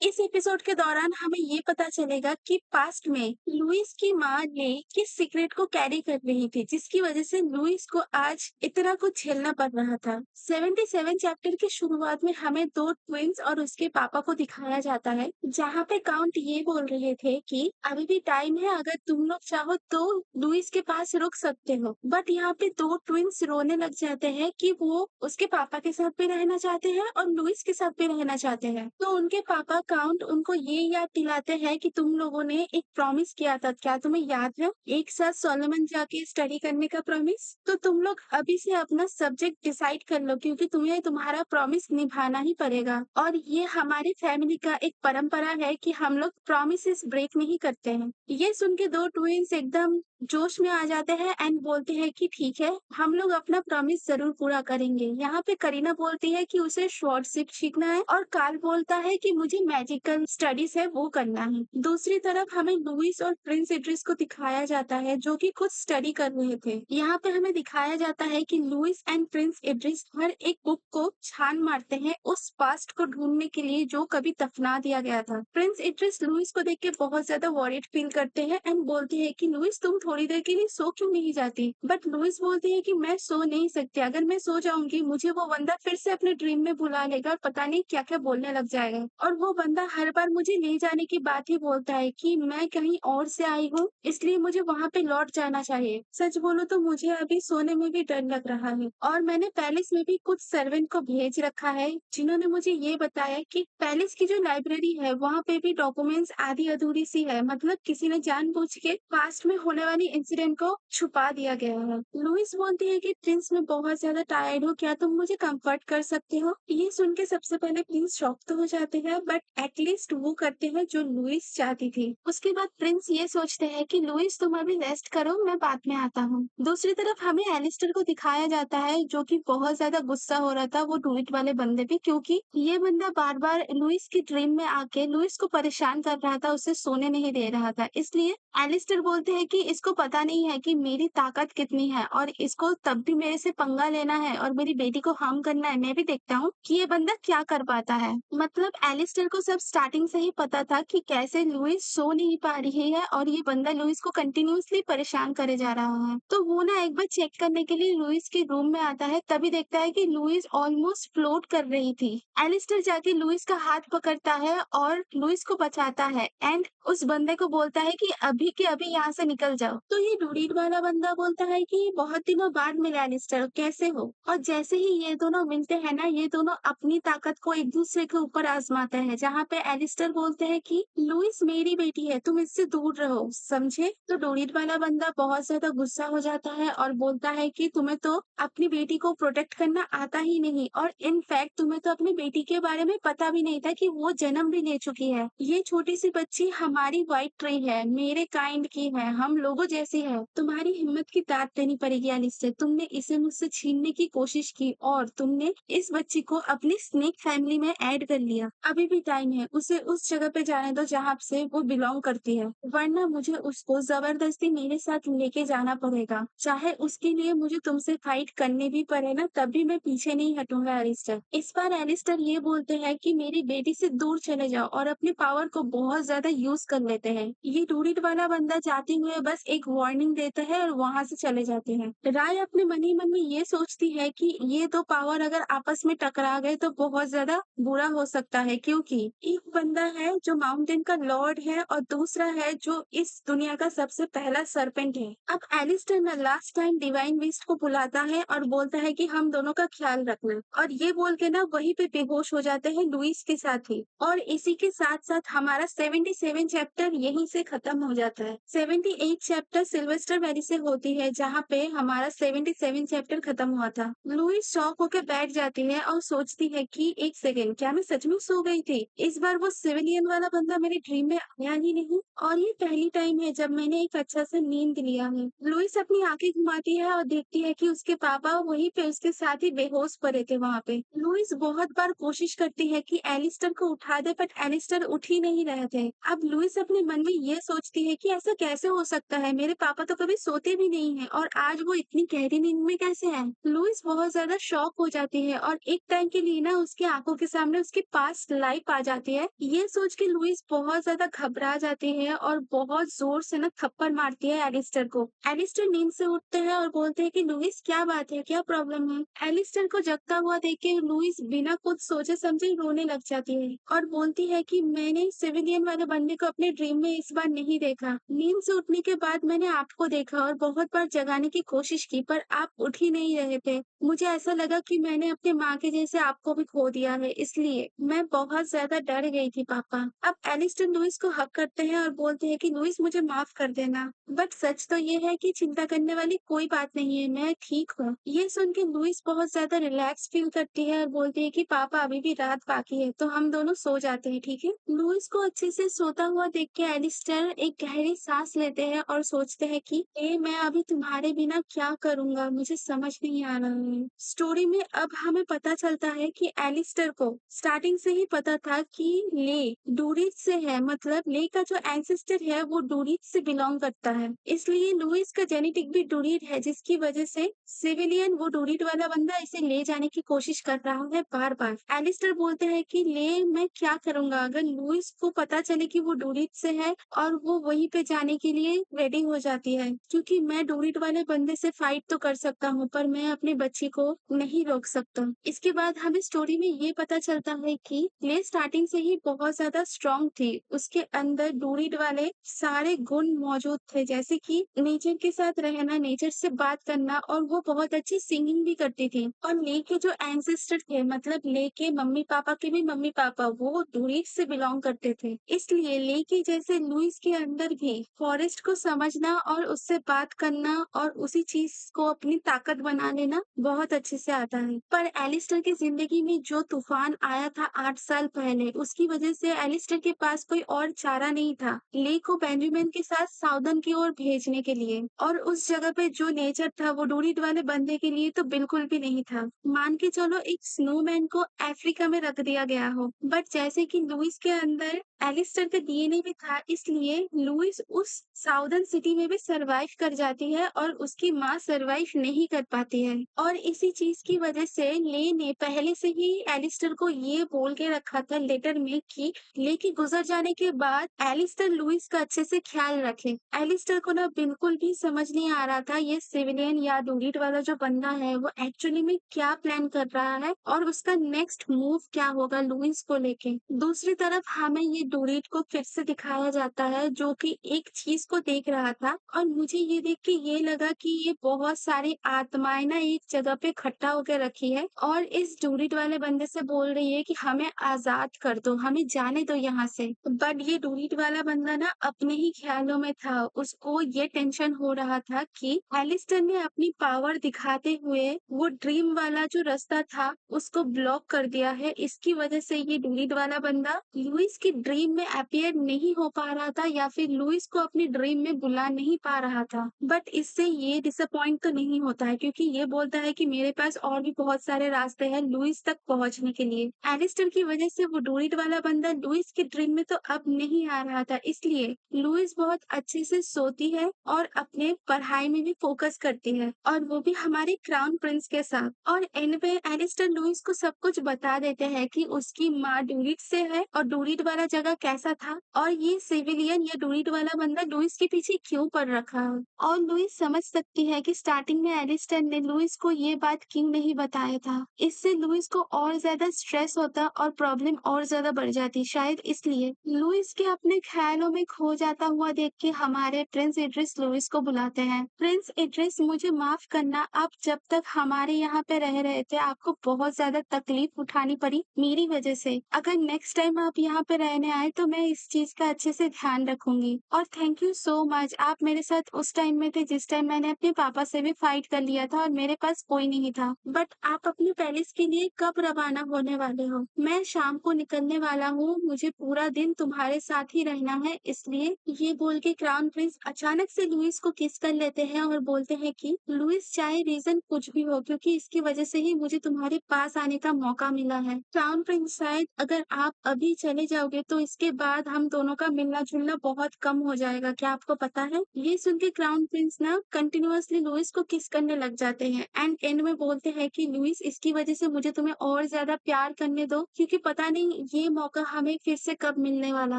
इस एपिसोड के दौरान हमें ये पता चलेगा कि पास्ट में लुइस की माँ ने किस सीक्रेट को कैरी कर रही थी जिसकी वजह से लुइस को आज इतना कुछ झेलना पड़ रहा था। 77 चैप्टर की शुरुआत में हमें दो ट्विंस और उसके पापा को दिखाया जाता है, जहाँ पे काउंट ये बोल रहे थे कि अभी भी टाइम है, अगर तुम लोग चाहो तो लुइस के पास रुक सकते हो। बट यहाँ पे दो ट्विंस रोने लग जाते हैं कि वो उसके पापा के साथ भी रहना चाहते हैं और लुइस के साथ भी रहना चाहते हैं। तो उनके पापा काउंट उनको ये याद दिलाते हैं कि तुम लोगों ने एक प्रॉमिस किया था, क्या तुम्हें याद है? एक साथ सोलोमन जाके स्टडी करने का प्रॉमिस। तो तुम लोग अभी से अपना सब्जेक्ट डिसाइड कर लो, क्योंकि तुम्हें तुम्हारा प्रॉमिस निभाना ही पड़ेगा। और ये हमारी फैमिली का एक परंपरा है कि हम लोग प्रॉमिसेस ब्रेक नहीं करते हैं। ये सुन के दो ट्विंस एकदम जोश में आ जाते हैं एंड बोलते हैं कि ठीक है, हम लोग अपना प्रॉमिस जरूर पूरा करेंगे। यहाँ पे करीना बोलती है कि उसे स्वॉर्डशिप सीखना है और कार्ल बोलता है कि मुझे मैजिकल स्टडीज है वो करना है। दूसरी तरफ हमें लुइस और प्रिंस इड्रिस को दिखाया जाता है जो कि खुद स्टडी कर रहे थे। यहाँ पे हमें दिखाया जाता है कि लुइस एंड प्रिंस इड्रिस हर एक बुक को छान मारते हैं उस पास्ट को ढूंढने के लिए जो कभी दफना दिया गया था। प्रिंस इड्रिस लुइस को देख के बहुत ज्यादा वॉरिड फील करते हैं एंड बोलते हैं कि लुइस तुम थोड़ी देर के लिए सो क्यों नहीं जाती? बट लुइस बोलती है कि मैं सो नहीं सकती, अगर मैं सो जाऊंगी मुझे वो बंदा फिर से अपने ड्रीम में बुला लेगा और पता नहीं क्या क्या बोलने लग जाएगा। और वो बंदा हर बार मुझे ले जाने की बात ही बोलता है कि मैं कहीं और से आई हूँ, इसलिए मुझे वहां पे लौट जाना चाहिए। सच बोलो तो मुझे अभी सोने में भी डर लग रहा है। और मैंने पैलेस में भी कुछ सर्वेंट को भेज रखा है जिन्होंने मुझे ये बताया कि पैलेस की जो लाइब्रेरी है वहाँ पे भी डॉक्यूमेंट्स आधी अधूरी सी है, मतलब किसी ने जानबूझ के पास्ट में होने वाली इंसिडेंट को छुपा दिया गया है। लुइस बोलती है कि प्रिंस मैं बहुत ज्यादा टायर्ड हूँ, क्या तुम मुझे कंफर्ट कर सकते हो? ये सुन के सबसे पहले प्रिंस शॉक तो हो जाते हैं, बट एटलीस्ट वो करते हैं जो लुइस चाहती थी। उसके बाद प्रिंस ये सोचते हैं कि लुइस तुम अभी रेस्ट करो, मैं बाद में आता हूँ। दूसरी तरफ हमें एलिस्टर को दिखाया जाता है जो कि बहुत ज्यादा गुस्सा हो रहा था वो डुइट वाले बंदे पे, क्योंकि ये बंदा बार बार लुइस की ड्रीम में आके लुइस को परेशान कर रहा था, उसे सोने नहीं दे रहा था। इसलिए एलिस्टर बोलते हैं कि इसको पता नहीं है कि मेरी ताकत कितनी है और इसको तब भी मेरे से पंगा लेना है और मेरी बेटी को हार्म करना है। मैं भी देखता हूँ कि ये बंदा क्या कर पाता है। मतलब एलिस्टर को सब स्टार्टिंग से ही पता था कि कैसे लुइस सो नहीं पा रही है और ये बंदा लुइस को कंटिन्यूअसली परेशान करे जा रहा है। तो वो ना एक बार चेक करने के लिए लुइस के रूम में आता है, तभी देखता है कि लुइस ऑलमोस्ट फ्लोट कर रही थी। एलिस्टर जाके लुइस का हाथ पकड़ता है और लुइस को बचाता है एंड उस बंदे को बोलता है कि अभी के अभी यहाँ से निकल जाओ। तो ये डूडीड वाला बंदा बोलता है कि बहुत दिनों बाद मिले एलिस्टर, कैसे हो? और जैसे ही ये दोनों मिलते हैं ना, ये दोनों अपनी ताकत को एक दूसरे के ऊपर आजमाते हैं, जहाँ पे एलिस्टर बोलते हैं कि लुइस मेरी बेटी है, तुम इससे दूर रहो, समझे? तो डूडीड वाला बंदा बहुत ज्यादा गुस्सा हो जाता है और बोलता है कि तुम्हें तो अपनी बेटी को प्रोटेक्ट करना आता ही नहीं, और इनफैक्ट तुम्हें तो अपनी बेटी के बारे में पता भी नहीं था कि वो जन्म भी ले चुकी है। ये छोटी सी बच्ची हमारी व्हाइट ट्री है, मेरे काइंड की है, हम लोगों जैसी है। तुम्हारी हिम्मत की दाद देनी पड़ेगी एलिस्टर, तुमने इसे मुझसे छीनने की कोशिश की और तुमने इस बच्ची को अपनी स्नेक फैमिली में ऐड कर लिया। अभी भी टाइम है, उसे उस जगह पे जाने दो जहाँ से वो बिलोंग करती है, वरना मुझे उसको जबरदस्ती मेरे साथ लेके जाना पड़ेगा, चाहे उसके लिए मुझे तुमसे फाइट करने भी पड़े ना, तब भी मैं पीछे नहीं हटूंगा एलिस्टर। इस बार एलिस्टर ये बोलते हैं कि मेरी बेटी से दूर चले जाओ और अपने पावर को बहुत ज्यादा यूज कर लेते हैं। ये डूडिट वाला बंदा जाते हुए बस एक वार्निंग देता है और वहां से चले जाते हैं। राय अपने मन ही मन में ये सोचती है कि ये दो पावर अगर आपस में टकरा गए तो बहुत ज्यादा बुरा हो सकता है, क्योंकि एक बंदा है जो माउंटेन का लॉर्ड है और दूसरा है जो इस दुनिया का सबसे पहला सरपेंट है। अब एलिस्टर ना लास्ट टाइम डिवाइन बीस्ट को बुलाता है और बोलता है कि हम दोनों का ख्याल रखना, और ये बोल के ना वहीं पे बेहोश हो जाते हैं लुइस के साथ ही। और इसी के साथ साथ हमारा 77 चैप्टर यहीं से खत्म हो जाता है। 78 चैप्टर सिल्वेस्टर वैली से होती है, जहाँ पे हमारा 77 चैप्टर खत्म हुआ था। लुइस शॉक होकर बैठ जाती है और सोचती है कि एक सेकेंड, क्या मैं सच में सो गई थी? इस बार वो सिविलियन वाला बंदा मेरे ड्रीम में आया ही नहीं, और ये पहली टाइम है जब मैंने एक अच्छा सा नींद लिया है। लुइस अपनी आंखें घुमाती है और देखती है कि उसके पापा वहीं पे उसके साथ ही बेहोश पड़े थे वहां पे। लुइस बहुत बार कोशिश करती है कि एलिस्टर को उठा दे, बट एलिस्टर उठ ही नहीं रहे थे। अब लुइस अपने मन में ये सोचती है कि ऐसा कैसे हो सकता है है? मेरे पापा तो कभी सोते भी नहीं हैं और आज वो इतनी गहरी नींद में कैसे हैं? लुइस बहुत ज़्यादा शॉक हो जाती है और एक टाइम के लिए ना उसकी आँखों के सामने उसकी पास्ट लाइफ आ जाती है। ये सोच के लुइस बहुत ज़्यादा घबरा जाती है और बहुत ज़ोर से ना थप्पड़ मारती है एलिस्टर को। एलिस्टर नींद से उठते हैं और बोलते हैं कि लुइस क्या बात है? क्या प्रॉब्लम है? एलिस्टर को जगता हुआ देख के लुइस बिना कुछ सोचे समझे रोने लग जाती है और बोलती है कि मैंने सिविलियन वाले बंदे को अपने ड्रीम में इस बार नहीं देखा। नींद से उठने के बाद मैंने आपको देखा और बहुत बार जगाने की कोशिश की पर आप उठ ही नहीं रहे थे। मुझे ऐसा लगा कि मैंने अपनी माँ के जैसे आपको भी खो दिया है इसलिए मैं बहुत ज्यादा डर गई थी पापा। अब एलिस्टर लुइस को हक करते हैं और बोलते हैं कि लुइस मुझे माफ कर देना। बट सच तो ये है कि चिंता करने वाली कोई बात नहीं है, मैं ठीक हूँ। ये सुन के लुइस बहुत ज्यादा रिलैक्स फील करती है और बोलती है कि पापा अभी भी रात बाकी है तो हम दोनों सो जाते हैं, ठीक है। लुइस को अच्छे से सोता हुआ देख के एलिस्टर एक गहरी सांस लेते हैं और सोचते हैं कि मैं अभी तुम्हारे बिना क्या करूंगा, मुझे समझ नहीं आ रहा है। स्टोरी में अब हमें पता चलता है कि एलिस्टर को स्टार्टिंग से ही पता था कि ले डूरिट से है, मतलब ले का जो एंसेस्टर है वो डूरिट से बिलोंग करता है, इसलिए लुइस का जेनेटिक भी डूरिट है जिसकी वजह से सिविलियन वो डूरिट वाला बंदा इसे ले जाने की कोशिश कर रहा है बार बार। एलिस्टर बोलते हैं कि ले मैं क्या करूंगा अगर लुइस को पता चले कि वो डूरिट से है और वो वहीं पे जाने के लिए रेडी हो जाती है, क्योंकि मैं डूरिट वाले बंदे से फाइट तो कर सकता हूँ पर मैं अपनी बच्ची को नहीं रोक सकता। इसके बाद हमें स्टोरी में ये पता चलता है कि ले स्टार्टिंग से ही बहुत ज्यादा स्ट्रांग थी, उसके अंदर डूरिट वाले सारे गुण मौजूद थे जैसे कि नेचर के साथ रहना, नेचर से बात करना और वो बहुत अच्छी सिंगिंग भी करती थी। और ले के जो एंसेस्टर थे मतलब ले के मम्मी पापा के भी मम्मी पापा वो डूरिट से बिलोंग करते थे, इसलिए ले के जैसे लुइस के अंदर भी फॉरेस्ट को समझना और उससे बात करना और उसी चीज को अपनी ताकत बना लेना बहुत अच्छे से आता है। पर एलिस्टर की जिंदगी में जो तूफान आया था 8 साल पहले उसकी वजह से एलिस्टर के पास कोई और चारा नहीं था ले को बेंजामिन के साथ साउदर्न की ओर भेजने के लिए, और उस जगह पे जो नेचर था वो डूरिट वाले बंदे के लिए तो बिल्कुल भी नहीं था। मान के चलो एक स्नोमैन को अफ्रीका में रख दिया गया हो, बट जैसे कि लुइस के अंदर एलिस्टर का डीएनए भी था इसलिए लुइस उस साउदर्न सिटी में भी सरवाइव कर जाती है और उसकी माँ सरवाइव नहीं कर पाती है। और इसी चीज की वजह से ले ने पहले से ही एलिस्टर को ये बोल के रखा था लेटर में कि ले के गुजर जाने के बाद एलिस्टर लुइस का अच्छे से ख्याल रखे। एलिस्टर को ना बिल्कुल भी समझ नहीं आ रहा था ये सिविलियन या डूरिट वाला जो बंदा है वो एक्चुअली में क्या प्लान कर रहा है और उसका नेक्स्ट मूव क्या होगा लुइस को लेके। दूसरी तरफ हमें ये डोरेट को फिर से दिखाया जाता है जो कि एक चीज को देख रहा था और मुझे ये देख के ये लगा कि ये बहुत सारी आत्माएं ना एक जगह पे इकट्ठा होकर रखी है और इस डोरेट वाले बंदे से बोल रही है कि हमें आजाद कर दो, हमें जाने दो यहाँ से। बट ये डोरेट वाला बंदा ना अपने ही ख्यालों में था, उसको ये टेंशन हो रहा था कि एलिस्टर ने अपनी पावर दिखाते हुए वो ड्रीम वाला जो रास्ता था उसको ब्लॉक कर दिया है, इसकी वजह से ये डोरेट वाला बंदा लुइस की ड्रीम में अपीयर नहीं हो पा रहा था या फिर लुइस को अपनी ड्रीम में बुला नहीं पा रहा था। बट इससे ये डिसअपॉइंट तो नहीं होता है क्योंकि ये बोलता है कि मेरे पास और भी बहुत सारे रास्ते हैं लुइस तक पहुंचने के लिए। एलिस्टर की वजह से वो डोरिट वाला बंदा लुइस की ड्रीम में तो अब नहीं आ रहा था, इसलिए लुइस बहुत अच्छे से सोती है और अपने पढ़ाई में भी फोकस करती है और वो भी हमारे क्राउन प्रिंस के साथ। और एंड पे एलिस्टर लुइस को सब कुछ बता देते हैं कि उसकी माँ डोरिट से है और डोरिट वाला जगह कैसा था और ये सिविलियन या डोरिट वाला बंदा लुइस के पीछे क्यों पड़ रखा है। और लुइस समझ सकती है कि स्टार्टिंग में एलिस्टर ने लुइस को ये बात क्यों नहीं बताया था, इससे लुइस को और ज्यादा स्ट्रेस होता और प्रॉब्लम और ज्यादा बढ़ जाती, शायद इसलिए। लुइस के अपने ख्यालों में खो जाता हुआ देख के हमारे प्रिंस इड्रिस लुइस को बुलाते हैं। प्रिंस इड्रिस मुझे माफ करना, आप जब तक हमारे यहाँ पे रह रहे थे आपको बहुत ज्यादा तकलीफ उठानी पड़ी मेरी वजह से। अगर नेक्स्ट टाइम आप यहाँ पे रहने आए तो मैं इस चीज का अच्छे से ध्यान रखूंगी और थैंक यू सो मच, आप मेरे साथ उस टाइम में थे जिस टाइम मैंने अपने पापा से भी फाइट कर लिया था और मेरे पास कोई नहीं था। बट आप अपने पैलेस के लिए कब रवाना होने वाले हो? मैं शाम को निकलने वाला हूँ, मुझे पूरा दिन तुम्हारे साथ ही रहना है, इसलिए ये बोल के क्राउन प्रिंस अचानक से लुइस को किस कर लेते हैं और बोलते हैं कि लुइस चाहे रीजन कुछ भी हो क्योंकि इसकी वजह से ही मुझे तुम्हारे पास आने का मौका मिला है। क्राउन प्रिंस शायद अगर आप अभी चले जाओगे तो इसके बाद हम दोनों का मिलना जुलना बहुत कम हो जाएगा, क्या आपको पता होता है। ये सुन के क्राउन प्रिंस ना कंटिन्यूअसली लुइस को किस करने लग जाते हैं एंड एंड में बोलते हैं कि लुइस, इसकी वजह से मुझे तुम्हें और ज्यादा प्यार करने दो, क्योंकि पता नहीं ये मौका हमें फिर से कब मिलने वाला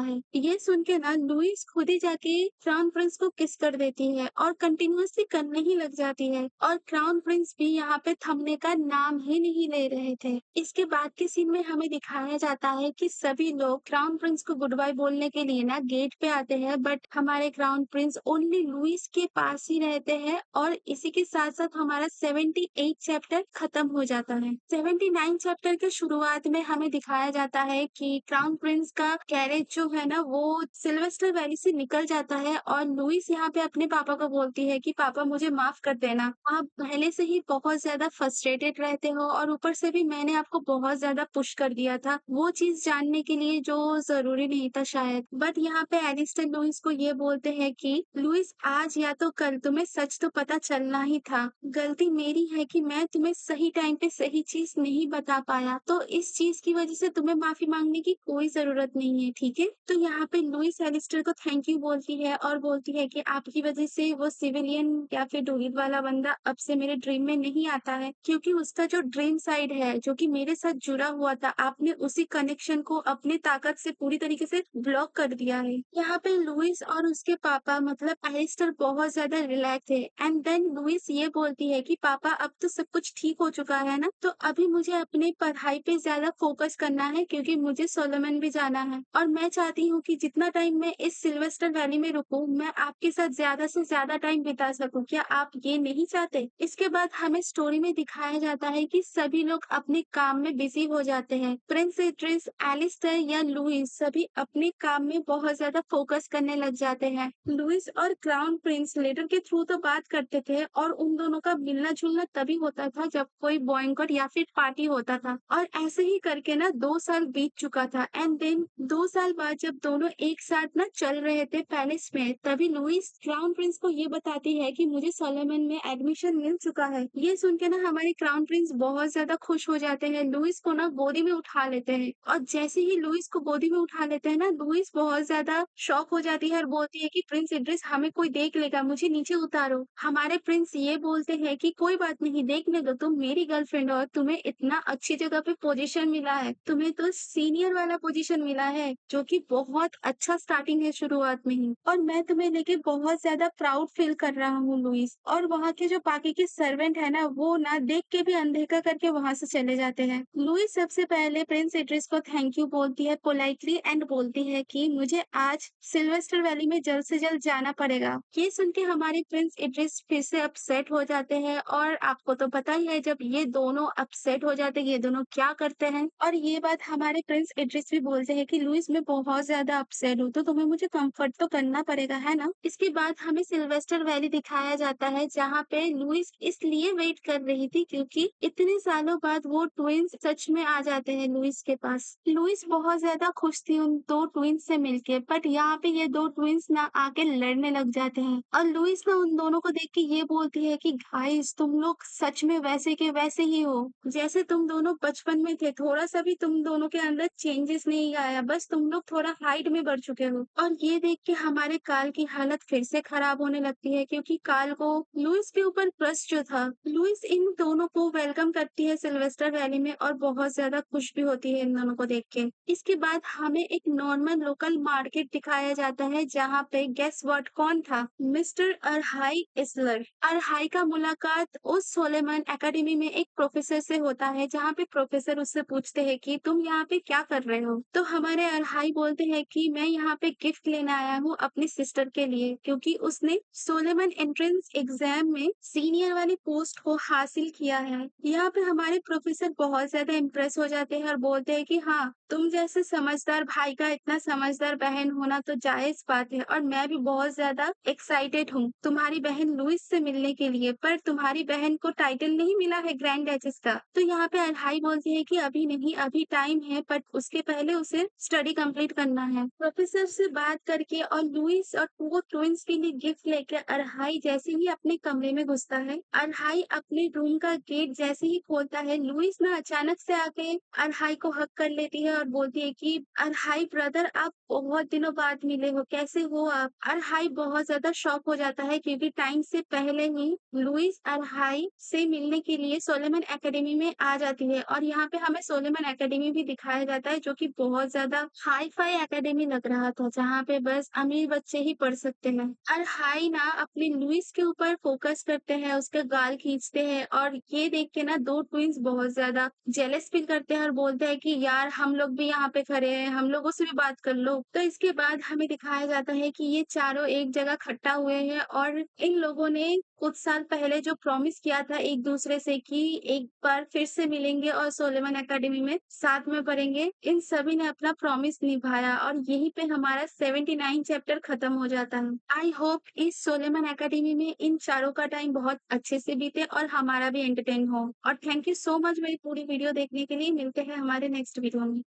है। ये सुन के ना लुइस खुद ही जाके क्राउन प्रिंस को किस कर देती है और कंटिन्यूअसली करने ही लग जाती है, और क्राउन प्रिंस भी यहाँ पे थमने का नाम ही नहीं ले रहे थे। इसके बाद के सीन में हमें दिखाया जाता है कि सभी लोग क्राउन प्रिंस को गुड बाय बोलने के लिए ना गेट पे आते हैं, बट हमारे क्राउन प्रिंस ओनली लुइस के पास ही रहते हैं, और इसी के साथ साथ हमारा 78 चैप्टर खत्म हो जाता है। 79 चैप्टर के शुरुआत में हमें दिखाया जाता है कि क्राउन प्रिंस का कैरेज जो है ना वो सिल्वेस्टर वैली से निकल जाता है, और लुइस यहाँ पे अपने पापा को बोलती है कि पापा मुझे माफ कर देना, आप पहले से ही बहुत ज्यादा फ्रस्ट्रेटेड रहते हो और ऊपर से भी मैंने आपको बहुत ज्यादा पुश कर दिया था वो चीज जानने के लिए जो जरूरी नहीं था शायद। बट यहाँ पे एलिस्टर लुइस को ये बोलते हैं कि लुइस, आज या तो कल तुम्हें सच तो पता चलना ही था। गलती मेरी है कि मैं तुम्हें सही टाइम पे सही चीज नहीं बता पाया, तो इस चीज की वजह से तुम्हें माफी मांगने की कोई जरूरत नहीं है, ठीक है। तो यहाँ पे लुइस एलिस्टर को थैंक यू बोलती है और बोलती है कि आपकी वजह से वो सिविलियन या फिर डोरिट वाला बंदा अब से मेरे ड्रीम में नहीं आता है, क्योंकि उसका जो ड्रीम साइड है जो कि मेरे साथ जुड़ा हुआ था, आपने उसी कनेक्शन को अपनी ताकत से पूरी तरीके से ब्लॉक कर दिया है। यहाँ पे लुइस और उसके पापा मतलब एलिस्टर बहुत ज्यादा रिलैक्स है, एंड देन लुइस ये बोलती है कि पापा अब तो सब कुछ ठीक हो चुका है ना, तो अभी मुझे अपने पढ़ाई पे ज्यादा फोकस करना है, क्योंकि मुझे सोलोमन भी जाना है, और मैं चाहती हूँ कि जितना टाइम मैं इस सिल्वेस्टर वैली में रुकूं मैं आपके साथ ज्यादा से ज्यादा टाइम बिता सकूं। क्या आप ये नहीं चाहते? इसके बाद हमें स्टोरी में दिखाया जाता है कि सभी लोग अपने काम में बिजी हो जाते हैं। प्रिंस इड्रिस, एलिस्टर या लुइस सभी अपने काम में बहुत ज्यादा फोकस करने लग जाते हैं। लुइस और क्राउन प्रिंस लेटर के थ्रू तो बात करते थे, और उन दोनों का मिलना जुलना तभी होता था जब कोई बॉयकॉट या फिर पार्टी होता था, और ऐसे ही करके ना 2 साल बीत चुका था, एंड देन 2 साल बाद जब दोनों एक साथ ना चल रहे थे पैलेस में, तभी लुइस क्राउन प्रिंस को ये बताती है कि मुझे सोलोमन में एडमिशन मिल चुका है। ये सुन के ना हमारे क्राउन प्रिंस बहुत ज्यादा खुश हो जाते हैं, लुइस को ना गोदी में उठा लेते हैं, और जैसे ही लुइस को गोदी में उठा लेते हैं ना, लुइस बहुत ज्यादा शॉक हो जाती है और बोलती है कि प्रिंस इड्रिस, हमें कोई देख लेगा, मुझे नीचे उतारो। हमारे प्रिंस ये बोलते हैं कि कोई बात नहीं, देखने दो, तुम मेरी गर्लफ्रेंड हो और तुम्हें इतना अच्छी जगह पे पोजीशन मिला है, तुम्हें तो सीनियर वाला पोजीशन मिला है जो कि बहुत अच्छा स्टार्टिंग है शुरुआत में ही, और मैं तुम्हें लेके बहुत ज्यादा प्राउड फील कर रहा हूँ लुइस। और वहाँ के जो बाकी के सर्वेंट है ना वो ना देख के भी अनदेखा करके वहां से चले जाते हैं। लुइस सबसे पहले प्रिंस इड्रिस को थैंक यू बोलती है पोलाइटली, एंड बोलती है कि मुझे आज सिल्वेस्टर वैली में जल्द से जल्द जाना पड़ेगा। ये सुन के हमारे प्रिंस इड्रिस फिर से अपसेट हो जाते हैं, और आपको तो पता ही है जब ये दोनों अपसेट हो जाते हैं ये दोनों क्या करते हैं, और ये बात हमारे प्रिंस इड्रिस भी बोलते हैं कि लुइस, मैं बहुत ज्यादा अपसेट हूँ, तो तुम्हें मुझे कंफर्ट तो करना पड़ेगा, है ना। इसके बाद हमें सिल्वेस्टर वैली दिखाया जाता है जहाँ पे लुइस इसलिए वेट कर रही थी क्योंकि इतने सालों बाद वो ट्विंस सच में आ जाते हैं लुइस के पास। लुइस बहुत ज्यादा खुश थी उन दो ट्विंस से मिलके, बट यहाँ पे ये दो ट्विंस ना आके लड़ने लग जाते हैं, और लुइस ना उन दोनों को देख के ये बोलती है कि गाइस, तुम लोग सच में वैसे के वैसे ही हो जैसे तुम दोनों बचपन में थे, थोड़ा सा भी तुम दोनों के अंदर चेंजेस नहीं आया, बस तुम लोग थोड़ा हाइट में बढ़ चुके हो। और ये देख के हमारे काल की हालत फिर से खराब होने लगती है, क्योंकि काल को लुइस के ऊपर क्रश जो था, लुइस इन दोनों को वेलकम करती है सिल्वेस्टर वैली में और बहुत ज्यादा खुश भी होती है इन दोनों को देख के। इसके बाद हमें एक नॉर्मल लोकल मार्केट दिखाया जाता है जहाँ पे गेस व्हाट कौन था, मिस्टर अरहाई इसलर। अरहाई का मुलाकात उस सोलेमन एकेडमी में एक प्रोफेसर से होता है, जहाँ पे प्रोफेसर उससे पूछते हैं कि तुम यहाँ पे क्या कर रहे हो, तो हमारे अरहाई बोलते हैं कि मैं यहाँ पे गिफ्ट लेने आया हूँ अपनी सिस्टर के लिए, क्योंकि उसने सोलेमन एंट्रेंस एग्जाम में सीनियर वाली पोस्ट को हासिल किया है। यहाँ पे हमारे प्रोफेसर बहुत ज्यादा इम्प्रेस हो जाते हैं और बोलते हैं कि हाँ, तुम जैसे समझदार भाई का इतना समझदार बहन होना तो जायज बात है, और मैं भी बहुत ज्यादा एक्साइटेड हूँ तुम्हारी बहन लुइस से मिलने के लिए, पर तुम्हारी बहन को टाइटल नहीं मिला है ग्रैंड डचेस का। तो यहाँ पे अरहाई बोलती है कि अभी नहीं, अभी टाइम है, पर उसके पहले उसे स्टडी कंप्लीट करना है। प्रोफेसर से बात करके और लुइस और वो ट्विंस के लिए गिफ्ट लेकर अरहाई जैसे ही अपने कमरे में घुसता है, अरहाई अपने रूम का गेट जैसे ही खोलता है, लुइस ना अचानक से आके अरहाई को हक कर लेती है और बोलती है कि अरहाई ब्रदर, आप बहुत दिनों बाद मिले हो, कैसे हो आप। हाई बहुत ज़्यादा शॉक हो जाता है क्योंकि टाइम से पहले ही लुइस और हाई से मिलने के लिए सोलोमन एकेडमी में आ जाती है और यहाँ पे हमें सोलोमन एकेडमी भी दिखाया जाता है जो कि बहुत ज़्यादा हाई-फाई एकेडमी लग रहा था, जहाँ पे बस अमीर बच्चे ही पढ़ सकते हैं। और हाई ना अपने लुइस के ऊपर फ़ोकस करते हैं, उसके गाल खींचते हैं और ये देख के ना 2 ट्विन्स बहुत ज़्यादा जेलस फील करते हैं और बोलते हैं कि यार हम लोग भी यहाँ पे खड़े हैं, हम लोगों से भी बात कर लो। तो इसके बाद हमें दिखाया जाता है कि ये चारों एक जगह इकट्ठा हुए हैं और इन लोगों ने कुछ साल पहले जो प्रॉमिस किया था एक-दूसरे से कि एक बार फिर से मिलेंगे और सोलोमन एकेडमी में साथ में पढ़ेंगे, इन सभी ने अपना प्रॉमिस निभाया और यहीं पे हमारा 79 चैप्टर खत्म हो जाता है। आई होप इस सोलोमन एकेडमी में इन चारों का टाइम बहुत अच्छे से बीते और हमारा भी एंटरटेन हो और थैंक यू सो मच मेरी पूरी वीडियो देखने के लिए। मिलते हैं हमारे नेक्स्ट वीडियो में।